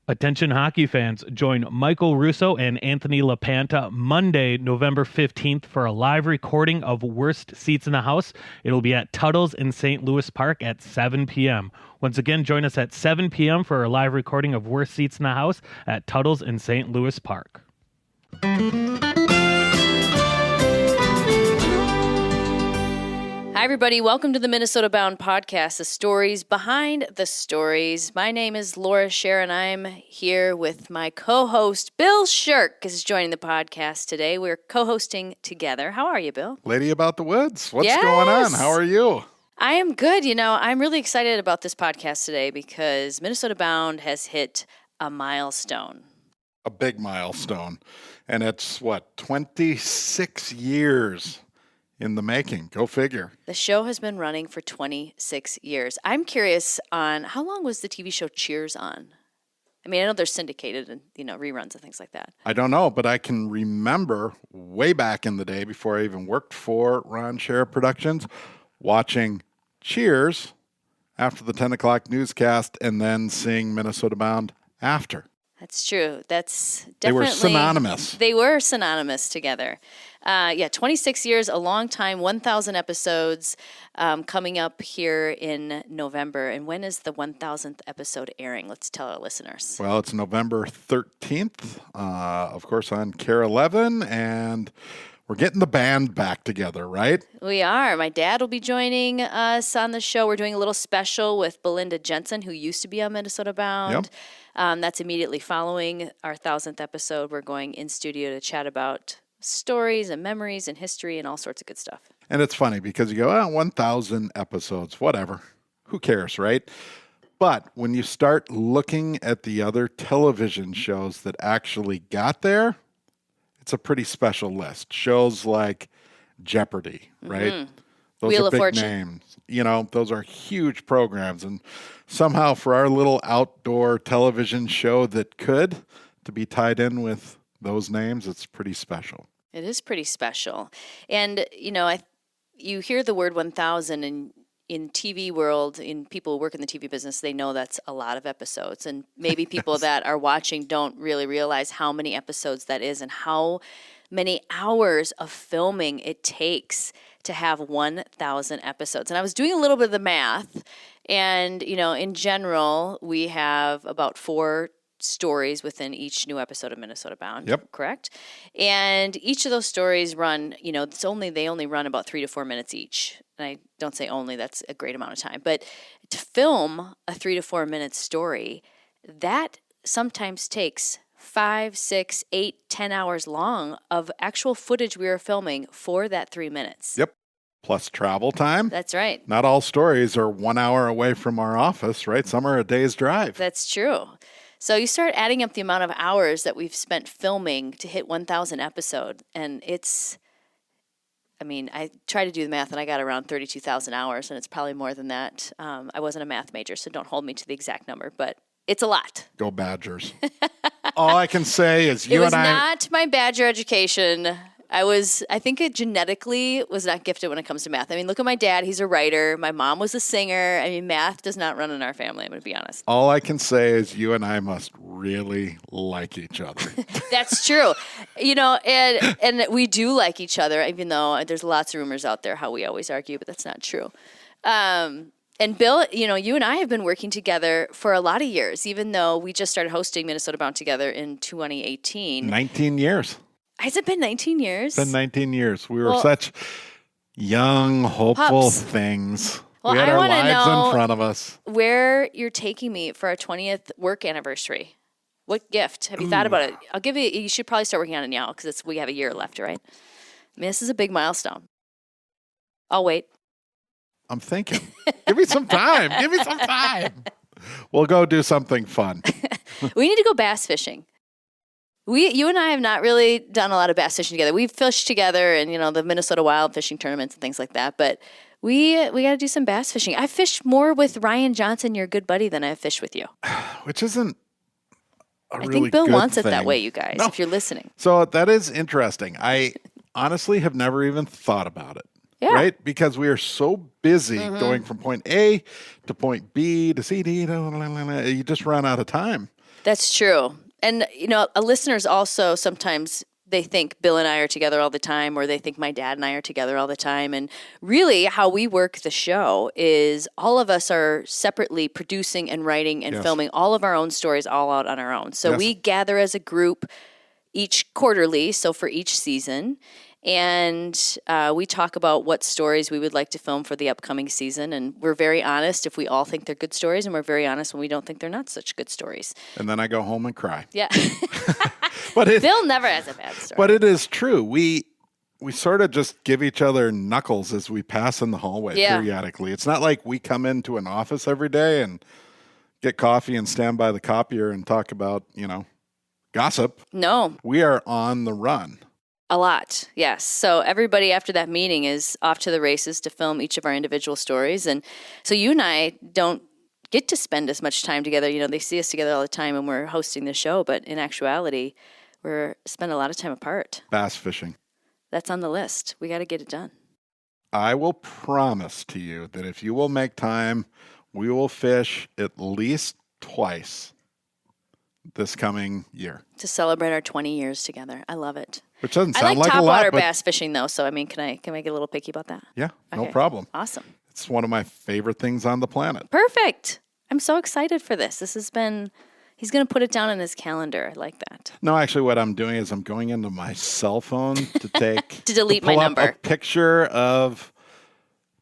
Attention hockey fans, join Michael Russo and Anthony LaPanta Monday, November 15th for a live recording of Worst Seats in the House. It'll be at Tuttle's in St. Louis Park at 7 p.m. Once again, join us at 7 p.m. for a live recording of Worst Seats in the House at Tuttle's in St. Louis Park. Hi, everybody. Welcome to the Minnesota Bound podcast, the stories behind the stories. My name is Laura Schara, and I'm here with my co-host, Bill Sherck, is joining the podcast today. We're co-hosting together. How are you, Bill? Lady about the woods. What's going on? How are you? I am good. You know, I'm really excited about this podcast today because Minnesota Bound has hit a milestone. A big milestone. And it's, 26 years in the making. Go figure. The show has been running for 26 years. I'm curious on how long was the TV show Cheers on? I mean, I know they're syndicated and, reruns and things like that. I don't know, but I can remember way back in the day before I even worked for Ron Schara Productions, watching Cheers after the 10 o'clock newscast and then seeing Minnesota Bound after. That's true. That's definitely... They were synonymous. They were synonymous together. 26 years, a long time, 1,000 episodes coming up here in November. And when is the 1,000th episode airing? Let's tell our listeners. Well, it's November 13th, of course, on KARE 11, and we're getting the band back together, right? We are. My dad will be joining us on the show. We're doing a little special with Belinda Jensen, who used to be on Minnesota Bound. Yep. That's immediately following our 1,000th episode. We're going in studio to chat about stories and memories and history and all sorts of good stuff. And it's funny because you go, 1,000 episodes, whatever. Who cares, right? But when you start looking at the other television shows that actually got there, it's a pretty special list. Shows like Jeopardy, right? Mm-hmm. Those Wheel are of big Fortune. names. Those are huge programs. And somehow for our little outdoor television show that could, to be tied in with those names, it's pretty special. It is pretty special. And, you hear the word 1,000 and in TV world, in people who work in the TV business, they know that's a lot of episodes. And maybe people that are watching don't really realize how many episodes that is and how many hours of filming it takes to have 1,000 episodes. And I was doing a little bit of the math. And, in general, we have about 4 stories within each new episode of Minnesota Bound. Yep. Correct? And each of those stories run, they only run about 3 to 4 minutes each. And I don't say only, that's a great amount of time. But to film a 3 to 4 minute story, that sometimes takes 5, 6, 8, 10 hours long of actual footage we are filming for that 3 minutes. Yep. Plus travel time. That's right. Not all stories are 1 hour away from our office, right? Some are a day's drive. That's true. So you start adding up the amount of hours that we've spent filming to hit 1,000 episode, and I tried to do the math, and I got around 32,000 hours, and it's probably more than that. I wasn't a math major, so don't hold me to the exact number, but it's a lot. Go Badgers. All I can say is it was not my Badger education. I think it genetically was not gifted when it comes to math. I mean, look at my dad. He's a writer. My mom was a singer. I mean, math does not run in our family, I'm going to be honest. All I can say is you and I must really like each other. That's true. And we do like each other, even though there's lots of rumors out there how we always argue, but that's not true. And Bill, you and I have been working together for a lot of years, even though we just started hosting Minnesota Bound together in 2018. 19 years. Has it been 19 years? It's been 19 years. We were such young, hopeful things. Well, we had I our wanna lives know in front of us. Where you're taking me for our 20th work anniversary. What gift? Have you thought about it? I'll give you should probably start working on it now because we have a year left, right? I mean, this is a big milestone. I'll wait. I'm thinking. Give me some time. We'll go do something fun. We need to go bass fishing. You and I have not really done a lot of bass fishing together. We've fished together in, the Minnesota wild fishing tournaments and things like that. But we got to do some bass fishing. I fished more with Ryan Johnson, your good buddy, than I fished with you. Which isn't a really good I think Bill wants thing. It that way, you guys, No. if you're listening. So that is interesting. I honestly have never even thought about it. Yeah. Right? Because we are so busy going from point A to point B to C, D, you just run out of time. That's true. And, listeners also sometimes they think Bill and I are together all the time, or they think my dad and I are together all the time. And really how we work the show is all of us are separately producing and writing and filming all of our own stories all out on our own. So we gather as a group each quarterly, so for each season. And we talk about what stories we would like to film for the upcoming season. And we're very honest if we all think they're good stories, and we're very honest when we don't think they're not such good stories. And then I go home and cry. Yeah. But Bill never has a bad story. But it is true. We sort of just give each other knuckles as we pass in the hallway periodically. It's not like we come into an office every day and get coffee and stand by the copier and talk about, gossip. No. We are on the run. A lot, yes. So everybody after that meeting is off to the races to film each of our individual stories. And so you and I don't get to spend as much time together. They see us together all the time and we're hosting the show, but in actuality, we're spend a lot of time apart. Bass fishing. That's on the list. We got to get it done. I will promise to you that if you will make time, we will fish at least twice this coming year. To celebrate our 20 years together. I love it. Which doesn't I sound like like a lot, topwater but bass fishing though, so can I get a little picky about that? yeah, no Okay. problem. Awesome. It's one of my favorite things on the planet. Perfect. I'm so excited for this. He's going to put it down in his calendar. I like that. No, actually what I'm doing is I'm going into my cell phone to take To delete my pull up number. a picture of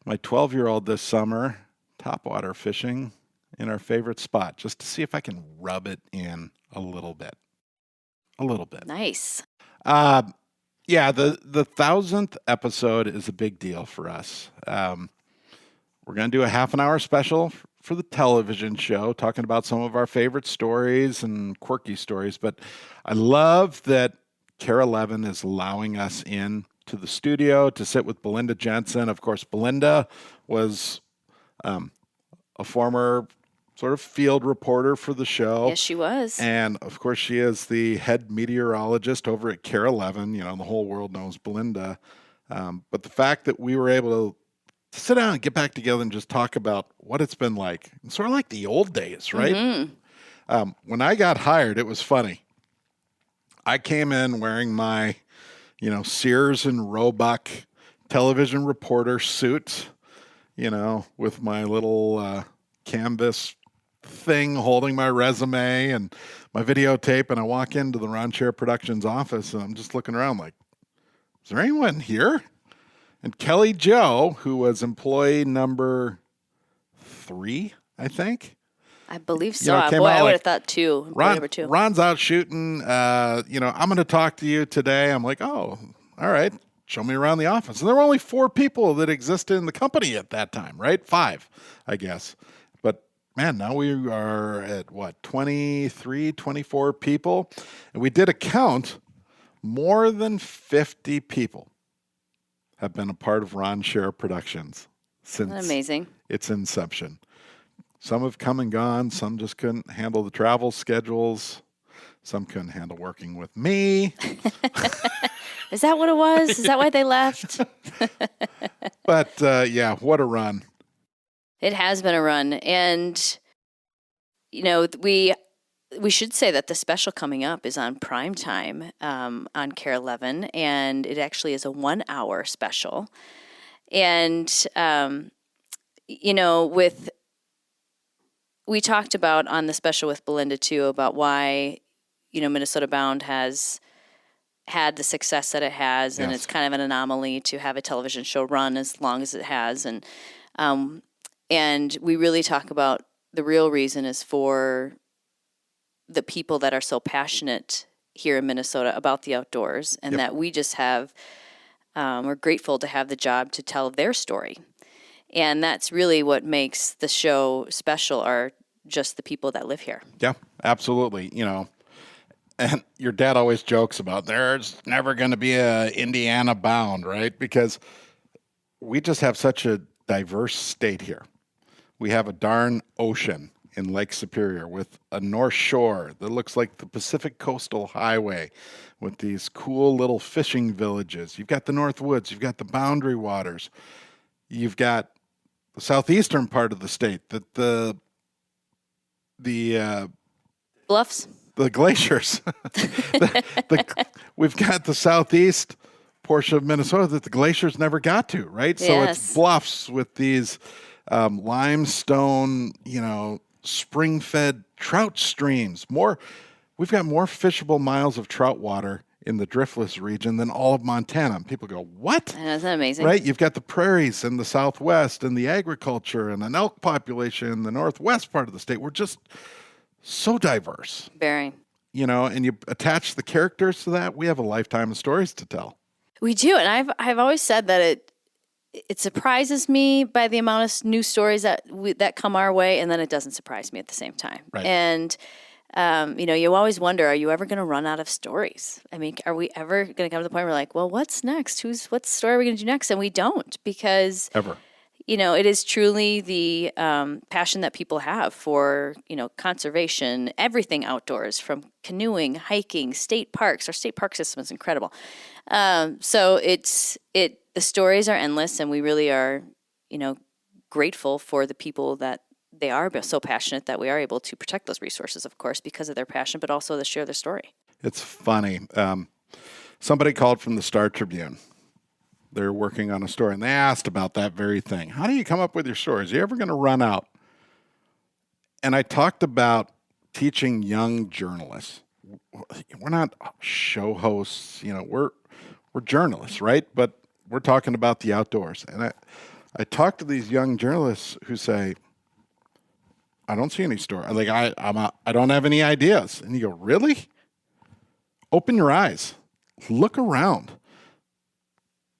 my 12-year-old this summer topwater fishing in our favorite spot, just to see if I can rub it in a little bit. Nice. Yeah, the 1,000th episode is a big deal for us. We're going to do a half-an-hour special for the television show, talking about some of our favorite stories and quirky stories. But I love that KARE 11 is allowing us in to the studio to sit with Belinda Jensen. Of course, Belinda was a former sort of field reporter for the show. Yes, she was. And, of course, she is the head meteorologist over at KARE 11. The whole world knows Belinda. But the fact that we were able to sit down and get back together and just talk about what it's been like, sort of like the old days, right? Mm-hmm. When I got hired, it was funny. I came in wearing my, Sears and Roebuck television reporter suit, with my little canvas thing holding my resume and my videotape, and I walk into the Ron Schara Productions office and I'm just looking around like, is there anyone here? And Kelly Jo, who was employee number 3, I think. I believe so. came Boy, out I would like, have thought 2. Number 2. Ron's out shooting. I'm going to talk to you today. I'm like, oh, all right. Show me around the office. And there were only 4 people that existed in the company at that time, right? 5, I guess. But man, now we are at 23, 24 people. And we did a count. More than 50 people have been a part of Ron Schara Productions since amazing. Its inception. Some have come and gone. Some just couldn't handle the travel schedules. Some couldn't handle working with me. Is that what it was? Is that why they left? But yeah, what a run. It has been a run. And, we should say that the special coming up is on PrimeTime on KARE 11, and it actually is a 1-hour special. And, we talked about on the special with Belinda, too, about why, Minnesota Bound has had the success that it has, and it's kind of an anomaly to have a television show run as long as it has. And we really talk about the real reason is for the people that are so passionate here in Minnesota about the outdoors, and that we just have, we're grateful to have the job to tell their story. And that's really what makes the show special, are just the people that live here. Yeah, absolutely. And your dad always jokes about there's never going to be a Indiana Bound, right? Because we just have such a diverse state here. We have a darn ocean in Lake Superior with a North Shore that looks like the Pacific Coastal Highway with these cool little fishing villages. You've got the North Woods. You've got the Boundary Waters. You've got the southeastern part of the state that the Bluffs. The glaciers. We've got the southeast portion of Minnesota that the glaciers never got to, right? So Yes. it's bluffs with these limestone, spring-fed trout streams. We've got more fishable miles of trout water in the driftless region than all of Montana. And people go, what? Isn't that amazing? Right? You've got the prairies in the southwest and the agriculture and an elk population in the northwest part of the state. We're just so diverse. Very. And you attach the characters to that, we have a lifetime of stories to tell. We do, and I've always said that it surprises me by the amount of new stories that come our way, and then it doesn't surprise me at the same time. Right. And you always wonder, are you ever going to run out of stories? I mean, are we ever going to come to the point where we're like, well, what's next? What story are we going to do next? And we don't, because Ever. It is truly the passion that people have for, conservation, everything outdoors, from canoeing, hiking, state parks. Our state park system is incredible. So the stories are endless, and we really are, grateful for the people that they are so passionate that we are able to protect those resources, of course, because of their passion, but also to share their story. It's funny. Somebody called from the Star Tribune. They're working on a story, and they asked about that very thing. How do you come up with your stories? Are you ever going to run out? And I talked about teaching young journalists. We're not show hosts, we're journalists, right? But we're talking about the outdoors. And I talk to these young journalists who say, I don't see any story. Like I don't have any ideas. And you go, really? Open your eyes. Look around.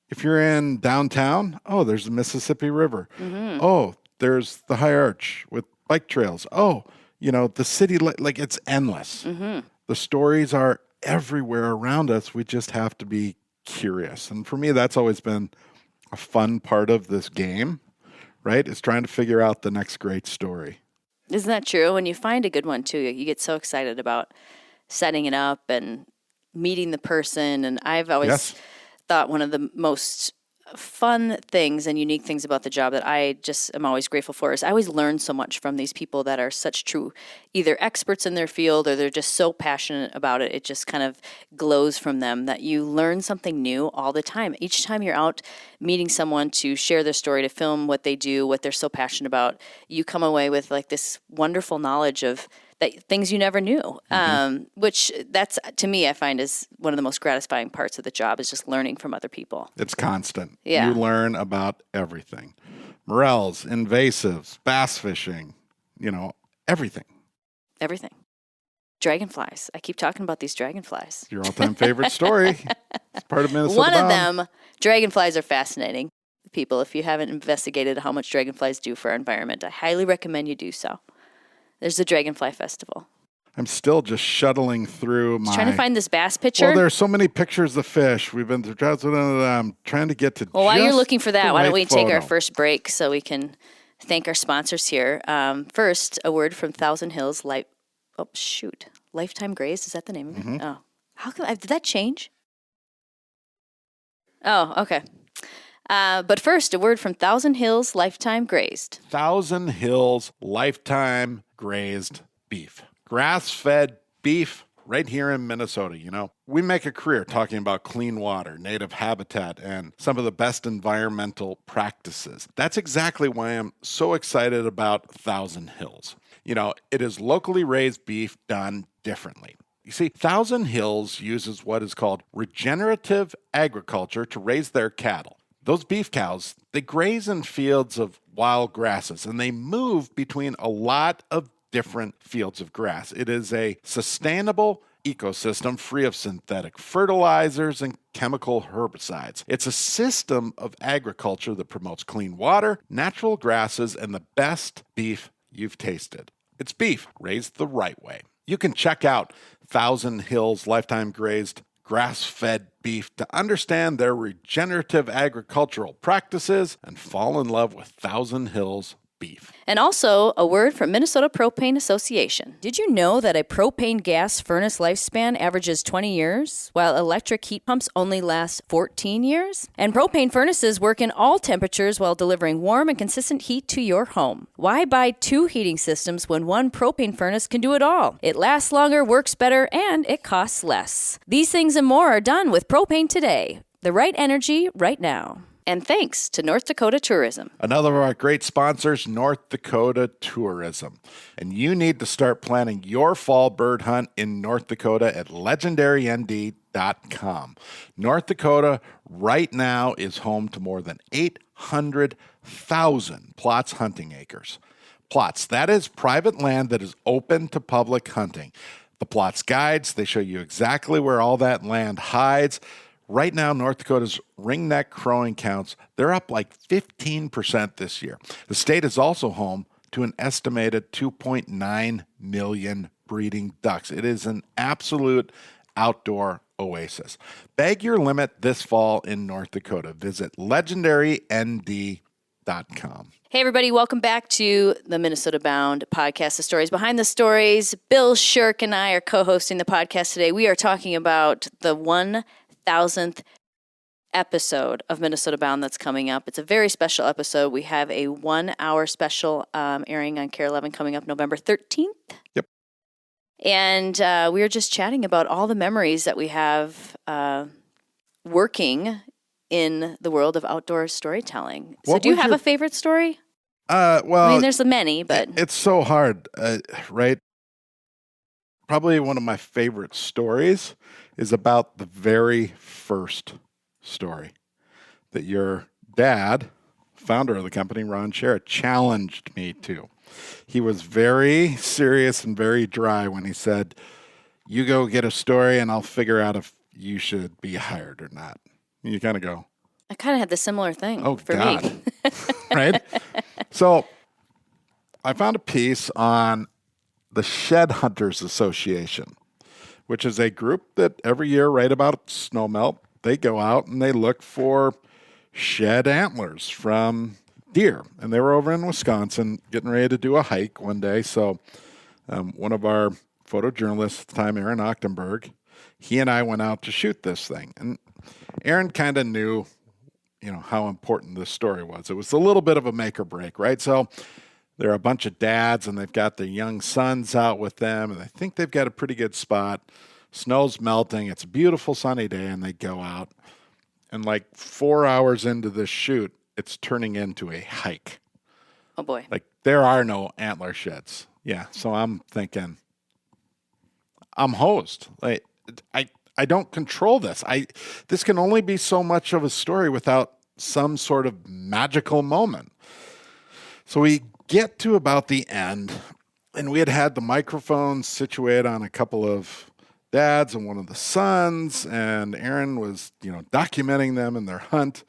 If you're in downtown, there's the Mississippi River. Mm-hmm. Oh, there's the High Arch with bike trails. Oh, the city, like it's endless. Mm-hmm. The stories are everywhere around us. We just have to be curious. And for me, that's always been a fun part of this game, right? Is trying to figure out the next great story. Isn't that true? When you find a good one, too, you get so excited about setting it up and meeting the person. And I've always thought one of the most fun things and unique things about the job that I just am always grateful for is I always learn so much from these people that are such true, either experts in their field or they're just so passionate about it. It just kind of glows from them that you learn something new all the time. Each time you're out meeting someone to share their story, to film what they do, what they're so passionate about, you come away with like this wonderful knowledge of things you never knew, which that's, to me, I find is one of the most gratifying parts of the job is just learning from other people. It's constant. Yeah. You learn about everything. Morels, invasives, bass fishing, everything. Everything. Dragonflies. I keep talking about these dragonflies. Your all-time favorite story. It's part of Minnesota One of Bound. them, dragonflies are fascinating. People, if you haven't investigated how much dragonflies do for our environment, I highly recommend you do so. There's the Dragonfly Festival. I'm still just shuttling through Trying to find this bass picture. Well, there's so many pictures of fish. We've been through droughts. I'm trying to get to. Well, while you're looking for that, why don't we take our photo. first break so we can thank our sponsors here. First, a word from Thousand Hills Lifetime Graze. Is that the name of it? Mm-hmm. Oh, how come did that change? Oh, okay. But first, a word from Thousand Hills Lifetime Grazed. Thousand Hills Lifetime Grazed Beef. Grass-fed beef right here in Minnesota. We make a career talking about clean water, native habitat, and some of the best environmental practices. That's exactly why I'm so excited about Thousand Hills. It is locally raised beef done differently. You see, Thousand Hills uses what is called regenerative agriculture to raise their cattle. Those beef cows, they graze in fields of wild grasses, and they move between a lot of different fields of grass. It is a sustainable ecosystem free of synthetic fertilizers and chemical herbicides. It's a system of agriculture that promotes clean water, natural grasses, and the best beef you've tasted. It's beef raised the right way. You can check out Thousand Hills Lifetime Grazed grass-fed beef to understand their regenerative agricultural practices and fall in love with Thousand Hills beef. And also a word from Minnesota Propane Association. Did you know that a propane gas furnace lifespan averages 20 years, while electric heat pumps only last 14 years? And propane furnaces work in all temperatures while delivering warm and consistent heat to your home. Why buy 2 heating systems when one propane furnace can do it all? It lasts longer, works better, and it costs less. These things and more are done with propane today. The right energy right now. And thanks to North Dakota Tourism. Another of our great sponsors, North Dakota Tourism. And you need to start planning your fall bird hunt in North Dakota at legendarynd.com. North Dakota right now is home to more than 800,000 plots hunting acres. Plots, that is private land that is open to public hunting. The plots guides, they show you exactly where all that land hides. Right now, North Dakota's ringneck crowing counts, they're up like 15% this year. The state is also home to an estimated 2.9 million breeding ducks. It is an absolute outdoor oasis. Bag your limit this fall in North Dakota. Visit legendarynd.com. Hey, everybody, welcome back to the Minnesota Bound podcast, The Stories Behind the Stories. Bill Sherck and I are co-hosting the podcast today. We are talking about the 1,000th episode of Minnesota Bound that's coming up. It's a very special episode. We have a 1-hour special airing on KARE 11 coming up November 13th. Yep. And we were just chatting about all the memories that we have working in the world of outdoor storytelling. So do you have a favorite story? Well, I mean, there's many, but it's so hard, right? Probably one of my favorite stories is about the very first story that your dad, founder of the company, Ron Schara, challenged me to. He was very serious and very dry when he said, "You go get a story and I'll figure out if you should be hired or not." And you kind of go, I kind of had the similar thing for God. me. Right? So I found a piece on the Shed Hunters Association, which is a group that every year, right about snowmelt, they go out and they look for shed antlers from deer. And they were over in Wisconsin getting ready to do a hike one day. So one of our photojournalists at the time, Aaron Ochtenberg, he and I went out to shoot this thing. And Aaron kind of knew, how important this story was. It was a little bit of a make or break, right? So there are a bunch of dads and they've got their young sons out with them and I think they've got a pretty good spot. Snow's melting. It's a beautiful sunny day and they go out and like 4 hours into this shoot, it's turning into a hike. Oh boy. Like there are no antler sheds. Yeah. So I'm thinking I'm hosed. Like I don't control this. This can only be so much of a story without some sort of magical moment. So we get to about the end, and we had the microphones situated on a couple of dads and one of the sons, and Aaron was, documenting them in their hunt.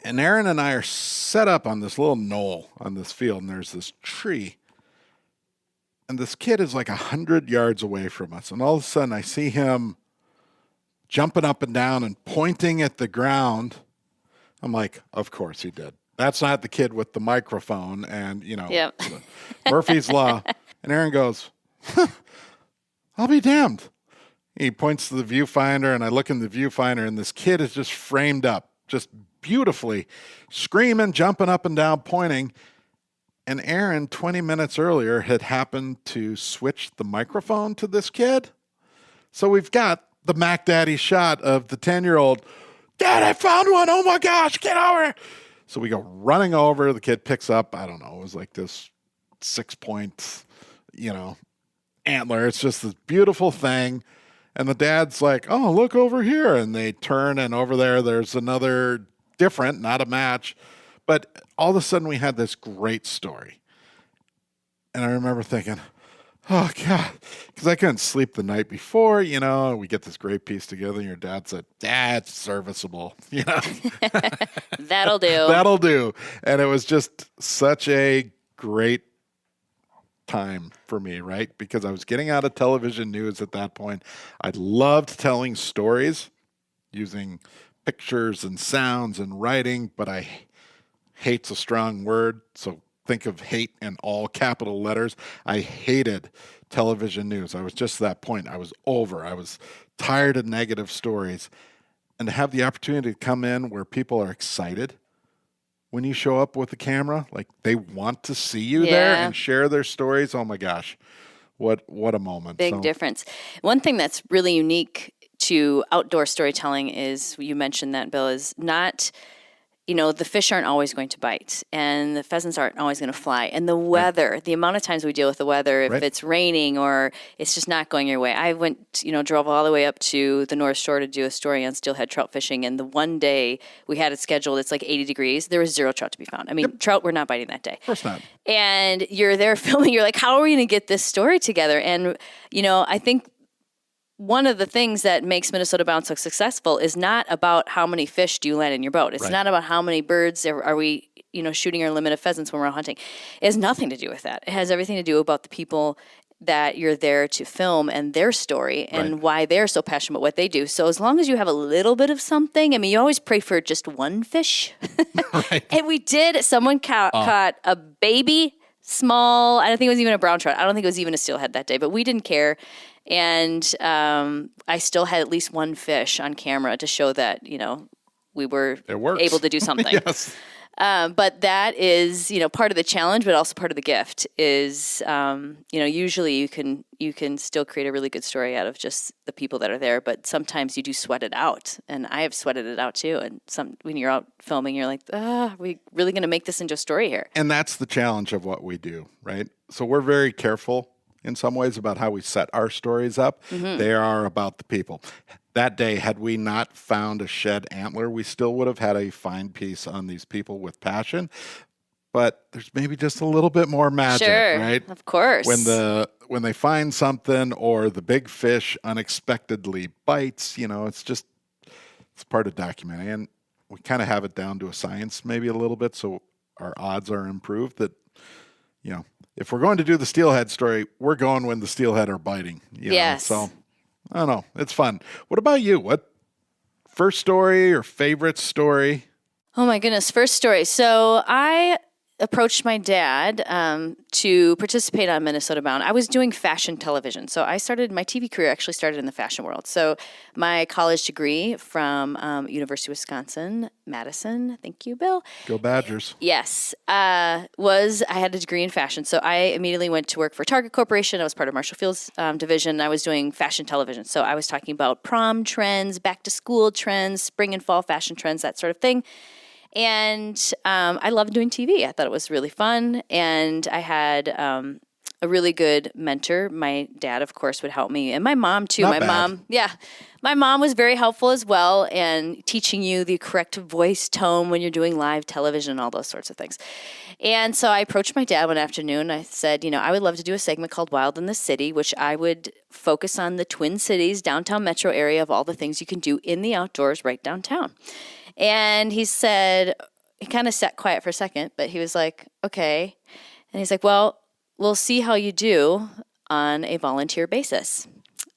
And Aaron and I are set up on this little knoll on this field, and there's this tree. And this kid is like 100 yards away from us. And all of a sudden I see him jumping up and down and pointing at the ground. I'm like, of course he did. That's not the kid with the microphone and, Yep. Murphy's Law. And Aaron goes, I'll be damned. He points to the viewfinder and I look in the viewfinder and this kid is just framed up, just beautifully, screaming, jumping up and down, pointing. And Aaron, 20 minutes earlier, had happened to switch the microphone to this kid. So we've got the Mac Daddy shot of the 10-year-old, "Dad, I found one. Oh my gosh, get over here." So we go running over. The kid picks up, I don't know, it was like this 6-point, antler. It's just this beautiful thing. And the dad's like, "Oh, look over here." And they turn, and over there's another different, not a match. But all of a sudden we had this great story. And I remember thinking, oh God, because I couldn't sleep the night before, we get this great piece together and your dad said, "That's serviceable, That'll do. That'll do." And it was just such a great time for me, right? Because I was getting out of television news at that point. I loved telling stories using pictures and sounds and writing, but I hate's a strong word, so think of hate in all capital letters. I hated television news. I was just at that point. I was over. I was tired of negative stories. And to have the opportunity to come in where people are excited when you show up with the camera, like they want to see you there and share their stories. Oh my gosh, what a moment. Big difference. One thing that's really unique to outdoor storytelling is, you mentioned that, Bill, is not, the fish aren't always going to bite and the pheasants aren't always going to fly. And the weather, the amount of times we deal with the weather, if it's raining or it's just not going your way. I drove all the way up to the North Shore to do a story on steelhead trout fishing. And the one day we had it scheduled, it's like 80 degrees. There was zero trout to be found. I mean, trout were not biting that day. Of course not. And you're there filming. You're like, how are we going to get this story together? And, I think one of the things that makes Minnesota Bound so successful is not about how many fish do you land in your boat. It's not about how many birds are we, shooting our limit of pheasants when we're hunting. It has nothing to do with that. It has everything to do about the people that you're there to film and their story and why they're so passionate about what they do. So as long as you have a little bit of something, I mean, you always pray for just one fish. And we did. Someone caught a baby, small, I don't think it was even a brown trout. I don't think it was even a steelhead that day, but we didn't care. And I still had at least one fish on camera to show that, we were able to do something. Yes. But that is, part of the challenge, but also part of the gift is, usually you can still create a really good story out of just the people that are there, but sometimes you do sweat it out. And I have sweated it out too. And when you're out filming, you're like, are we really going to make this into a story here? And that's the challenge of what we do, right? So we're very careful in some ways about how we set our stories up. Mm-hmm. They are about the people. That day, had we not found a shed antler, we still would have had a fine piece on these people with passion. But there's maybe just a little bit more magic, right? Of course. When they find something or the big fish unexpectedly bites, it's part of documenting. And we kind of have it down to a science maybe a little bit, so our odds are improved that, if we're going to do the steelhead story, we're going when the steelhead are biting. Yes. So, I don't know. It's fun. What about you? What first story or favorite story? Oh, my goodness. First story. So I approached my dad to participate on Minnesota Bound. I was doing fashion television. So my TV career actually started in the fashion world. So my college degree from University of Wisconsin, Madison, thank you, Bill. Go Badgers. Yes, I had a degree in fashion. So I immediately went to work for Target Corporation. I was part of Marshall Field's division. I was doing fashion television. So I was talking about prom trends, back to school trends, spring and fall fashion trends, that sort of thing. And I loved doing TV. I thought it was really fun. And I had a really good mentor. My dad, of course, would help me. And my mom, too. My mom was very helpful as well, and teaching you the correct voice tone when you're doing live television and all those sorts of things. And so I approached my dad one afternoon. I said, I would love to do a segment called Wild in the City, which I would focus on the Twin Cities, downtown metro area of all the things you can do in the outdoors right downtown. And he said, he kind of sat quiet for a second, but he was like, okay. And he's like, well, we'll see how you do on a volunteer basis.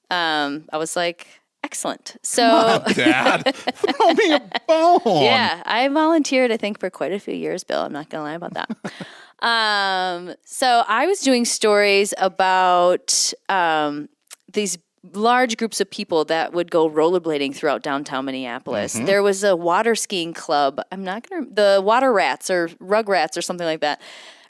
I was like, excellent. So, come on, Dad, throw me a bone. Yeah, I volunteered, I think, for quite a few years, Bill. I'm not going to lie about that. So I was doing stories about these large groups of people that would go rollerblading throughout downtown Minneapolis. Mm-hmm. There was a water skiing club. The Water Rats or Rug Rats or something like that.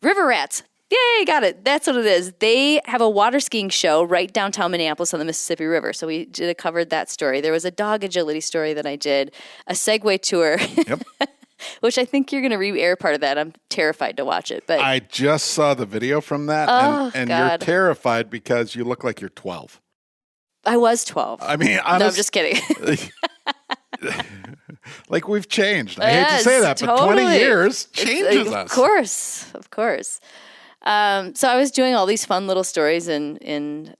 River Rats. Yay, got it. That's what it is. They have a water skiing show right downtown Minneapolis on the Mississippi River. So we covered that story. There was a dog agility story that I did, a Segway tour. Yep. Which I think you're going to re-air part of that. I'm terrified to watch it. But I just saw the video from that, and you're terrified because you look like you're 12. I was 12. I mean, no, I'm just kidding. Like we've changed. I hate to say that, but 20 years changes us. Of course. So I was doing all these fun little stories in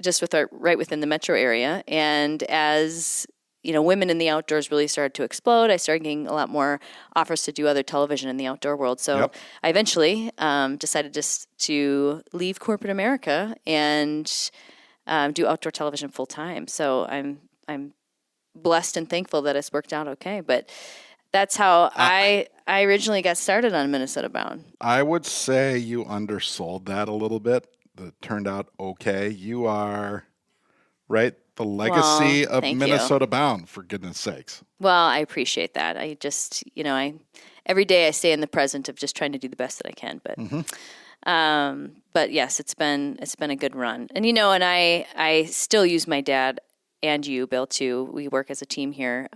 just right within the metro area, and as women in the outdoors really started to explode, I started getting a lot more offers to do other television in the outdoor world. So I eventually decided just to leave corporate America and do outdoor television full time. So I'm blessed and thankful that it's worked out okay. But That's how I originally got started on Minnesota Bound. I would say you undersold that a little bit. That turned out okay. You are, right? The legacy of thank you. Minnesota Bound, for goodness sakes. Well, I appreciate that. I just, every day I stay in the present of just trying to do the best that I can. But yes, it's been a good run. And and I still use my dad and you, Bill, too. We work as a team here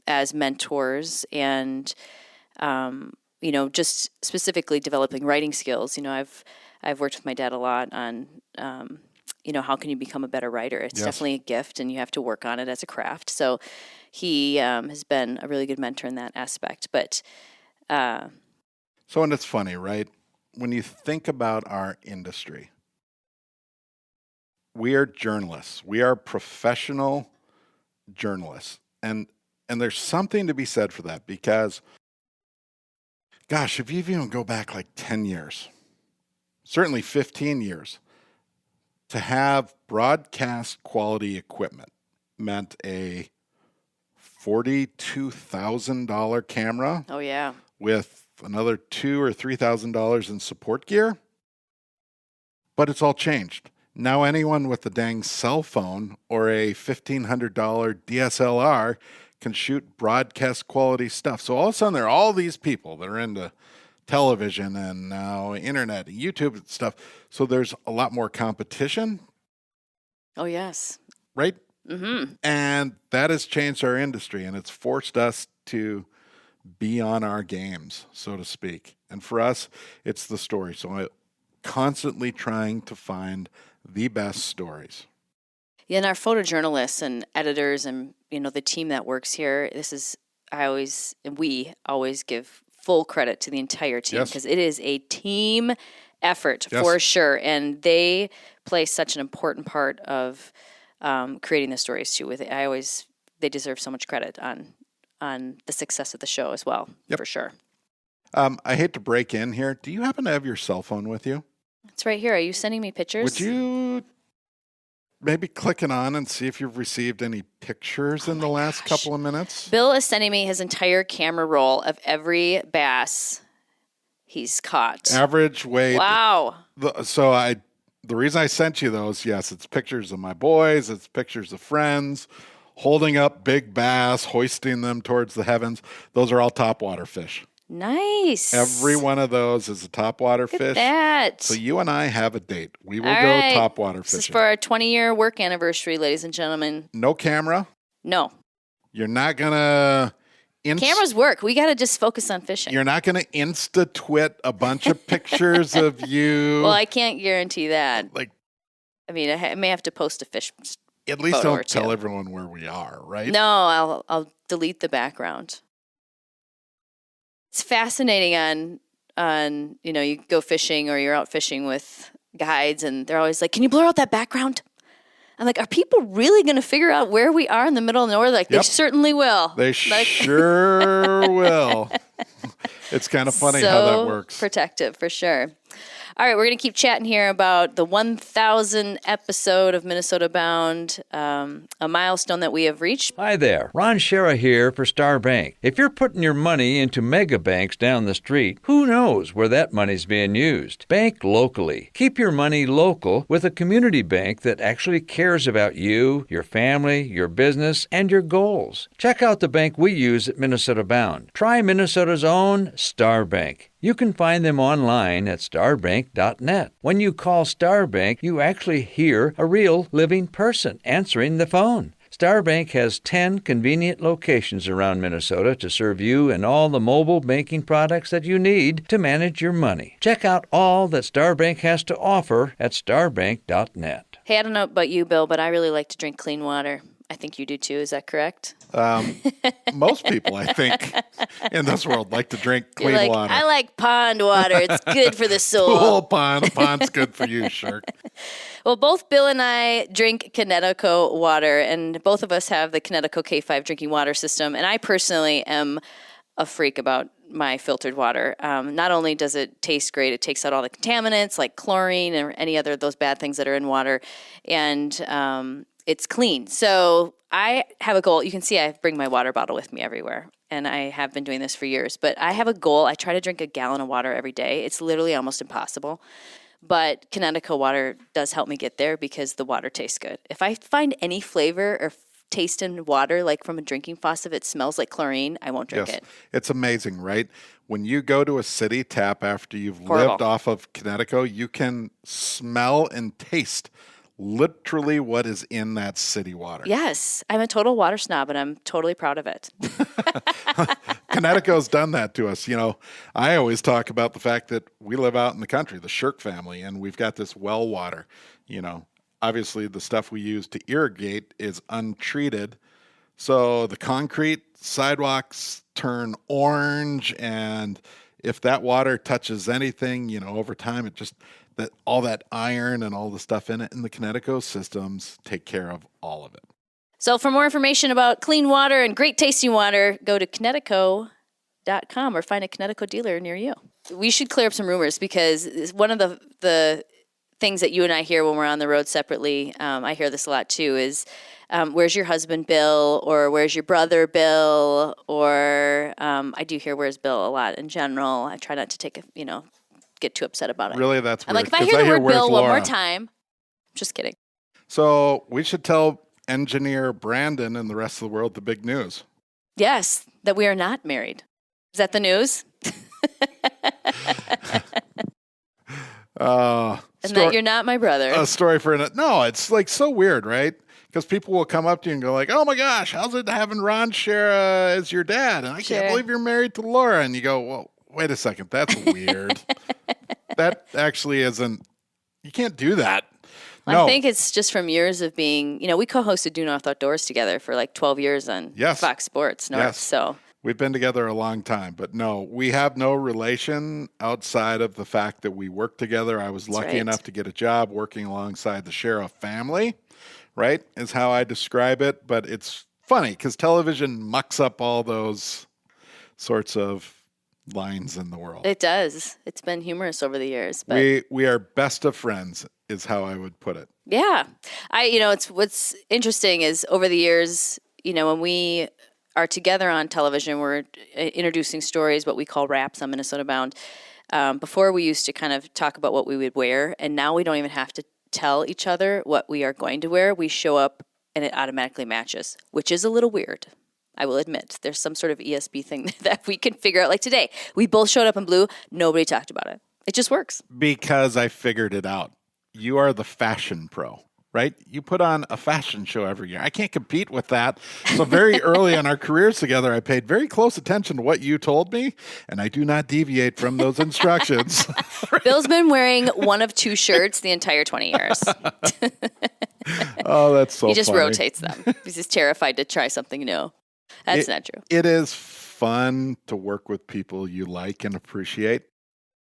as mentors and just specifically developing writing skills. I've worked with my dad a lot on how can you become a better writer? It's definitely a gift, and you have to work on it as a craft. So he has been a really good mentor in that aspect. But and it's funny, right? When you think about our industry, we are journalists. We are professional journalists. And there's something to be said for that because, gosh, if you even go back like 10 years, certainly 15 years, to have broadcast quality equipment meant a $42,000 camera. Oh, yeah. With another $2,000 or $3,000 in support gear. But it's all changed. Now anyone with a dang cell phone or a $1,500 DSLR can shoot broadcast quality stuff. So all of a sudden there are all these people that are into television and now internet and YouTube and stuff. So there's a lot more competition. Oh, yes. Right? Mm-hmm. And that has changed our industry, and it's forced us to be on our games, so to speak. And for us, it's the story. So I'm constantly trying to find the best stories. Yeah, and our photojournalists and editors and, the team that works here, we always give full credit to the entire team because it is a team effort for sure. And they play such an important part of creating the stories too. They deserve so much credit on the success of the show as well, for sure. I hate to break in here. Do you happen to have your cell phone with you? It's right here. Are you sending me pictures? Would you maybe click it on and see if you've received any pictures in the last couple of minutes? Bill is sending me his entire camera roll of every bass he's caught. Average weight. Wow. The reason I sent you those, yes, it's pictures of my boys. It's pictures of friends holding up big bass, hoisting them towards the heavens. Those are all topwater fish. Nice. Every one of those is a topwater fish. Look at that. So you and I have a date. We will go topwater fishing. This is for our 20-year work anniversary, ladies and gentlemen. No camera? No. You're not going to... Cameras work. We got to just focus on fishing. You're not going to Insta-twit a bunch of pictures of you. Well, I can't guarantee that. I may have to post a fish At least don't tell everyone where we are, right? No, I'll delete the background. It's fascinating on you go fishing or you're out fishing with guides and they're always like, can you blur out that background? I'm like, are people really going to figure out where we are in the middle of nowhere? Like, they certainly will. They sure will. It's kind of funny how that works. Protective, for sure. All right, we're going to keep chatting here about the 1,000 episode of Minnesota Bound, a milestone that we have reached. Hi there, Ron Schara here for Star Bank. If you're putting your money into mega banks down the street, who knows where that money's being used? Bank locally. Keep your money local with a community bank that actually cares about you, your family, your business, and your goals. Check out the bank we use at Minnesota Bound. Try Minnesota's own Star Bank. You can find them online at starbank.net. When you call Star Bank, you actually hear a real living person answering the phone. Star Bank has 10 convenient locations around Minnesota to serve you and all the mobile banking products that you need to manage your money. Check out all that Star Bank has to offer at starbank.net. Hey, I don't know about you, Bill, but I really like to drink clean water. I think you do too. Is that correct? Most people, I think, in this world like to drink clean water. I like pond water. It's good for the soul. Pool pond. Pond's good for you, Sherck. Well, both Bill and I drink Connecticut water, and both of us have the Connecticut K5 drinking water system. And I personally am a freak about my filtered water. Not only does it taste great, it takes out all the contaminants like chlorine or any other of those bad things that are in water. And it's clean. So I have a goal. You can see I bring my water bottle with me everywhere, and I have been doing this for years. But I have a goal. I try to drink a gallon of water every day. It's literally almost impossible. But Connecticut water does help me get there because the water tastes good. If I find any flavor or taste in water, like from a drinking faucet, it smells like chlorine, I won't drink it. It's amazing, right? When you go to a city tap after you've Horrible. lived off of Connecticut, you can smell and taste literally what is in that city water. Yes, I'm a total water snob, and I'm totally proud of it. Connecticut's done that to us. You know, I always talk about the fact that we live out in the country, the Sherck family, and we've got this well water. You know, obviously the stuff we use to irrigate is untreated. So the concrete sidewalks turn orange, and if that water touches anything, you know, over time, it just, that all that iron and all the stuff in it, and the Connecticut systems take care of all of it. So for more information about clean water and great tasting water, go to Connecticut.com or find a Connecticut dealer near you. We should clear up some rumors because one of the things that you and I hear when we're on the road separately, I hear this a lot too, is where's your husband, Bill? Or where's your brother, Bill? Or I do hear where's Bill a lot in general. I try not to get too upset about it. Really, that's weird. I'm like, if I hear the word where's Bill one Laura? more time, just kidding. So we should tell engineer Brandon and the rest of the world the big news. Yes, that we are not married. Is that the news? And that you're not my brother. A story for another. No, it's like so weird, right? Because people will come up to you and go like, "Oh my gosh, how's it having Ron Schara as your dad?" And I can't believe you're married to Laura. And you go, "Well, wait a second, that's weird. That actually isn't. You can't do that." No. I think it's just from years of being, we co-hosted Due North Outdoors together for like 12 years on Fox Sports North. Yes. So we've been together a long time, but no, we have no relation outside of the fact that we work together. I was lucky enough to get a job working alongside the Schara family, right? Is how I describe it. But it's funny because television mucks up all those sorts of lines in the world. It does. It's been humorous over the years. But we are best of friends is how I would put it. Yeah. It's what's interesting is over the years, when we are together on television, we're introducing stories, what we call wraps on Minnesota Bound. Before we used to kind of talk about what we would wear, and now we don't even have to tell each other what we are going to wear. We show up and it automatically matches, which is a little weird. I will admit there's some sort of ESB thing that we can figure out. Like today, we both showed up in blue. Nobody talked about it. It just works. Because I figured it out. You are the fashion pro, right? You put on a fashion show every year. I can't compete with that. So very early in our careers together, I paid very close attention to what you told me, and I do not deviate from those instructions. Bill's been wearing one of two shirts the entire 20 years. Oh, that's so funny. He just rotates them. He's just terrified to try something new. That's not true. It is fun to work with people you like and appreciate.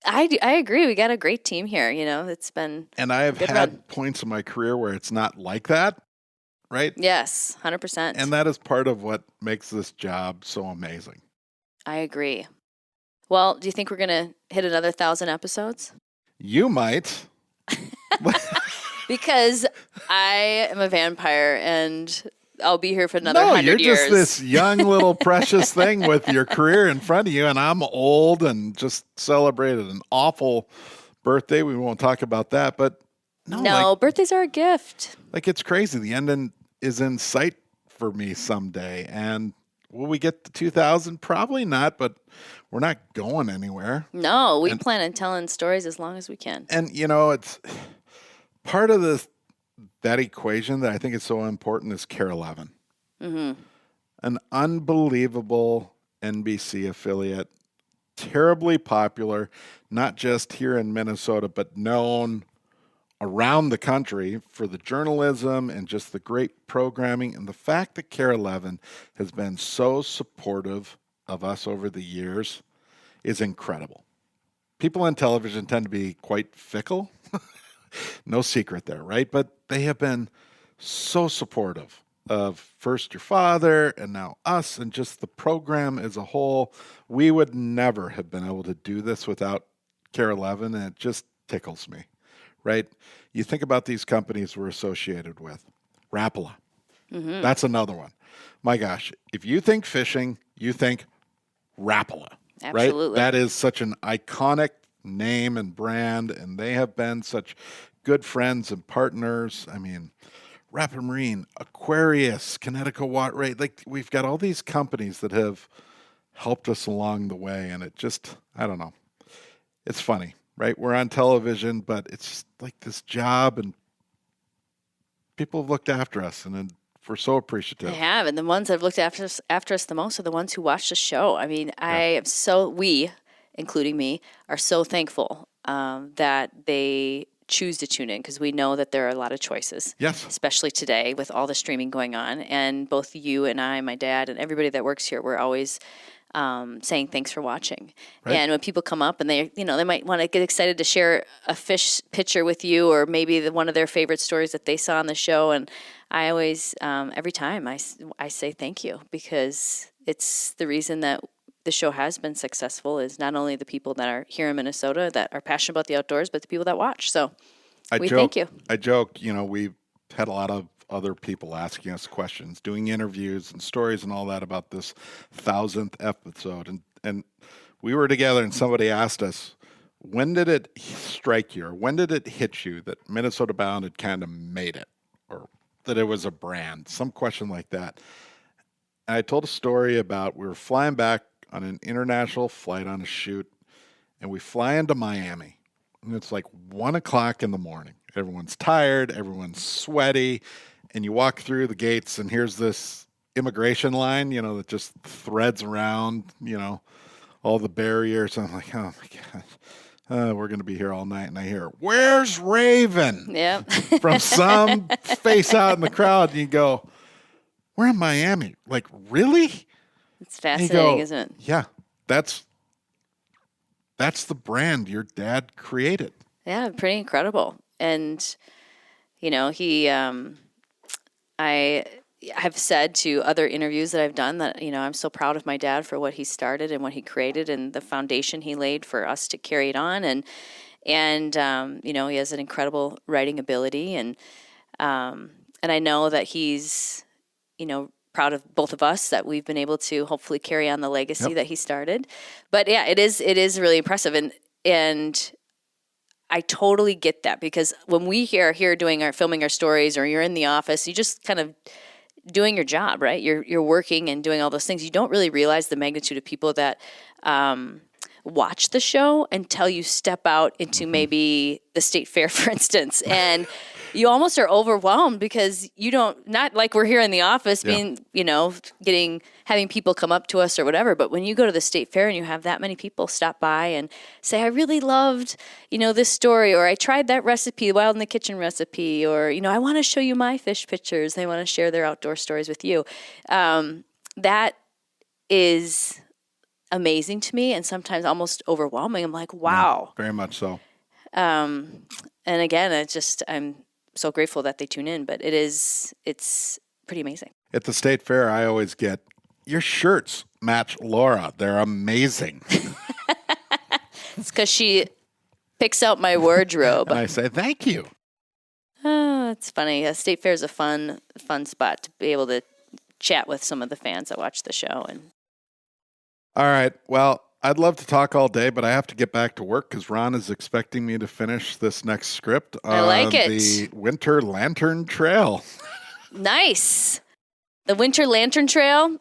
I agree. We got a great team here. It's been and I have had points in my career where it's not like that, right? Yes, 100%. And that is part of what makes this job so amazing. I agree. Well, do you think we're going to hit another 1,000 episodes? You might. Because I am a vampire and I'll be here for another 100 years. No, you're just this young little precious thing with your career in front of you, and I'm old and just celebrated an awful birthday. We won't talk about that, but no, birthdays are a gift. Like, it's crazy. The end is in sight for me someday, and will we get to 2,000? Probably not, but we're not going anywhere. No, we plan on telling stories as long as we can. And, it's part of that equation that I think is so important is Care 11. Mm-hmm. An unbelievable NBC affiliate, terribly popular, not just here in Minnesota, but known around the country for the journalism and just the great programming. And the fact that Care 11 has been so supportive of us over the years is incredible. People on television tend to be quite fickle. No secret there, right? But they have been so supportive of first your father and now us and just the program as a whole. We would never have been able to do this without Care 11, and it just tickles me, right? You think about these companies we're associated with, Rapala. That's another one. My gosh, if you think fishing, you think Rapala, right? Absolutely. That is such an iconic name and brand, and they have been such good friends and partners. I mean, Rapid Marine, Aquarius, Connecticut Water, right? Like, we've got all these companies that have helped us along the way, and it just, I don't know. It's funny, right? We're on television, but it's just like this job, and people have looked after us, and we're so appreciative. They have, and the ones that have looked after us the most are the ones who watch the show. I mean, we, including me, are so thankful that they choose to tune in, because we know that there are a lot of choices. Yes. Especially today with all the streaming going on. And both you and I, my dad, and everybody that works here, we're always saying thanks for watching. Right. And when people come up and they might want to get excited to share a fish picture with you, or maybe one of their favorite stories that they saw on the show. And I always, every time I say thank you, because it's the reason that the show has been successful is not only the people that are here in Minnesota that are passionate about the outdoors, but the people that watch. So thank you. I joke, we've had a lot of other people asking us questions, doing interviews and stories and all that about this 1,000th episode. And we were together and somebody asked us, when did it strike you, or when did it hit you that Minnesota Bound had kind of made it, or that it was a brand, some question like that. And I told a story about, we were flying back on an international flight on a shoot, and we fly into Miami, and it's like 1 o'clock in the morning. Everyone's tired, everyone's sweaty, and you walk through the gates, and here's this immigration line, that just threads around, all the barriers. I'm like, oh my God, we're going to be here all night. And I hear, "Where's Raven?" Yep. From some face out in the crowd, and you go, "We're in Miami." Like, really? It's fascinating, isn't it? Yeah, that's the brand your dad created. Yeah, pretty incredible. And, I have said to other interviews that I've done that, I'm so proud of my dad for what he started and what he created and the foundation he laid for us to carry it on. And he has an incredible writing ability. And I know that he's, proud of both of us that we've been able to hopefully carry on the legacy that he started. But yeah, it is really impressive. And I totally get that, because when we are here filming our stories, or you're in the office, you just kind of doing your job, right? You're working and doing all those things. You don't really realize the magnitude of people that watch the show until you step out into maybe the state fair, for instance, and you almost are overwhelmed, because not like we're here in the office being, having people come up to us or whatever. But when you go to the state fair and you have that many people stop by and say, "I really loved, this story," or "I tried that recipe, Wild in the Kitchen recipe," or, "I want to show you my fish pictures." They want to share their outdoor stories with you. That is amazing to me, and sometimes almost overwhelming. I'm like, wow. Yeah, very much so. And again, I'm so grateful that they tune in, but it's pretty amazing. At the state fair, I always get, "Your shirts match Laura. They're amazing." It's because she picks out my wardrobe. And I say, "Thank you." Oh, it's funny. State fair is a fun spot to be able to chat with some of the fans that watch the show. And all right. Well, I'd love to talk all day, but I have to get back to work because Ron is expecting me to finish this next script on I like it. The Winter Lantern Trail. Nice. The Winter Lantern Trail.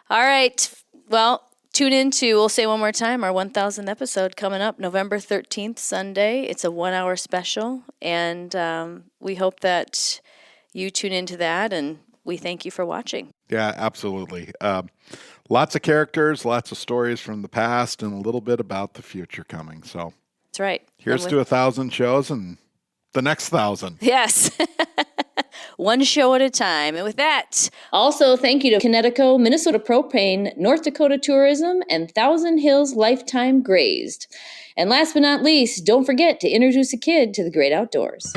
All right. Well, tune in to, we'll say one more time, our 1,000th episode coming up November 13th, Sunday. It's a 1-hour special, and we hope that you tune into that, and we thank you for watching. Yeah, absolutely. Lots of characters, lots of stories from the past, and a little bit about the future coming. So that's right. Here's to 1,000 shows and the next 1,000. Yes. One show at a time. And with that, also thank you to Connecticut, Minnesota Propane, North Dakota Tourism, and Thousand Hills Lifetime Grazed. And last but not least, don't forget to introduce a kid to the great outdoors.